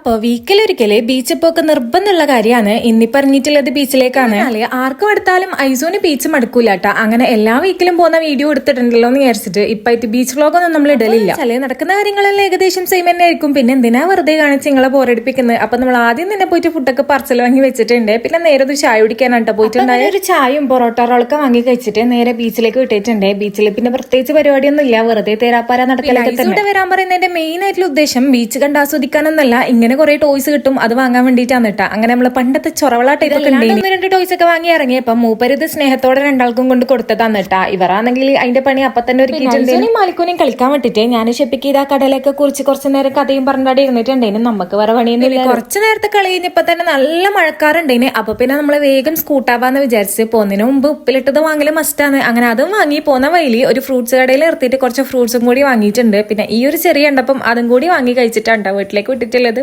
അപ്പൊ വീക്കിലൊരിക്കല് ബീച്ചിൽ പോക്ക് നിർബന്ധമുള്ള കാര്യമാണ്. ഇന്നി പറഞ്ഞിട്ടുള്ളത് ബീച്ചിലേക്കാണ്. ആർക്കും എടുത്താലും ഐസോന് ബീച്ച് മടുക്കൂലാട്ടാ. അങ്ങനെ എല്ലാ വീക്കിലും പോകുന്ന വീഡിയോ എടുത്തിട്ടുണ്ടല്ലോ എന്ന് വിചാരിച്ചിട്ട് ഇപ്പായിട്ട് ബീച്ച് വ്ലോഗൊന്നും നമ്മൾ ഇടലില്ല. നടക്കുന്ന കാര്യങ്ങളെല്ലാം ഏകദേശം സെയിം തന്നെ ആയിരിക്കും. പിന്നെ എന്തിനാ വെറുതെ കാണിച്ച് നിങ്ങളെ ബോറടിപ്പിക്കുന്നത്. അപ്പൊ നമ്മൾ ആദ്യം തന്നെ പോയിട്ട് ഫുഡൊക്കെ പാർസൽ വാങ്ങി വെച്ചിട്ടുണ്ട്. പിന്നെ നേരെ ഒരു ചായ കുടിക്കാനാട്ടോ പോയിട്ടുണ്ടായ. ഒരു ചായയും പൊറോട്ട റോളൊക്കെ വാങ്ങി കഴിച്ചിട്ട് നേരെ ബീച്ചിലേക്ക് വിട്ടിട്ടുണ്ട്. ബീച്ചിൽ പിന്നെ പ്രത്യേകിച്ച് പരിപാടിയൊന്നും ഇല്ല, വെറുതെ തേരാപ്പാര നടക്കലൊക്കെ തന്നെ. വരാൻ പറയുന്നതിന്റെ മെയിൻ ആയിട്ടുള്ള ഉദ്ദേശം ബീച്ച് കണ്ട് ആസ്വദിക്കാനൊന്നല്ല, ഇങ്ങനെ കുറെ ടോയ്സ് കിട്ടും അത് വാങ്ങാൻ വേണ്ടിയിട്ടാണ് കേട്ടാ. അങ്ങനെ നമ്മള് പണ്ടത്തെ ചൊറവള ടൈപ്പ് ഒക്കെ ഒന്ന് രണ്ട് ടോയ്സ് ഒക്കെ വാങ്ങി ഇറങ്ങിയപ്പോ മൂപ്പരിത് സ്നേഹത്തോടെ രണ്ടാൾക്കും കൊണ്ട് കൊടുത്തതാന്ന് കേട്ടാ. ഇവരാണെങ്കിൽ അതിന്റെ പണി അപ്പൊ തന്നെ ഒരുക്കിയിട്ടുണ്ട്. മാലിക്കൂനെയും കളിക്കാൻ വിട്ടിട്ട് ഞാൻ ഷെപ്പിക്ക് ഇതാ കടലൊക്കെ കുറിച്ച് കുറച്ചു നേരം കഥയും പറഞ്ഞാടി ഇരുന്നിട്ടുണ്ടേനും. നമുക്ക് വേറെ പണിയൊന്നുമില്ല. കുറച്ചു നേരത്തെ കളി കഴിഞ്ഞപ്പോ തന്നെ നല്ല മഴക്കാറുണ്ടേന്. അപ്പൊ പിന്നെ നമ്മള് വേഗം സ്കൂട്ടാവാന്ന് വിചാരിച്ച് പോകുന്നതിന് മുമ്പ് ഉപ്പിലിട്ടത് വാങ്ങല് മസ്റ്റാണ്. അങ്ങനെ അതും വാങ്ങി പോന്ന വഴിയിൽ ഒരു ഫ്രൂട്ട്സ് കടയിൽ നിർത്തിയിട്ട് കുറച്ച് ഫ്രൂട്ട്സും കൂടി വാങ്ങിയിട്ടുണ്ട്. പിന്നെ ഈ ഒരു ചെറിയ ഉണ്ടപ്പം അതും കൂടി വാങ്ങി കഴിച്ചിട്ടാണ് വീട്ടിലേക്ക് വിട്ടിട്ടുള്ളത്.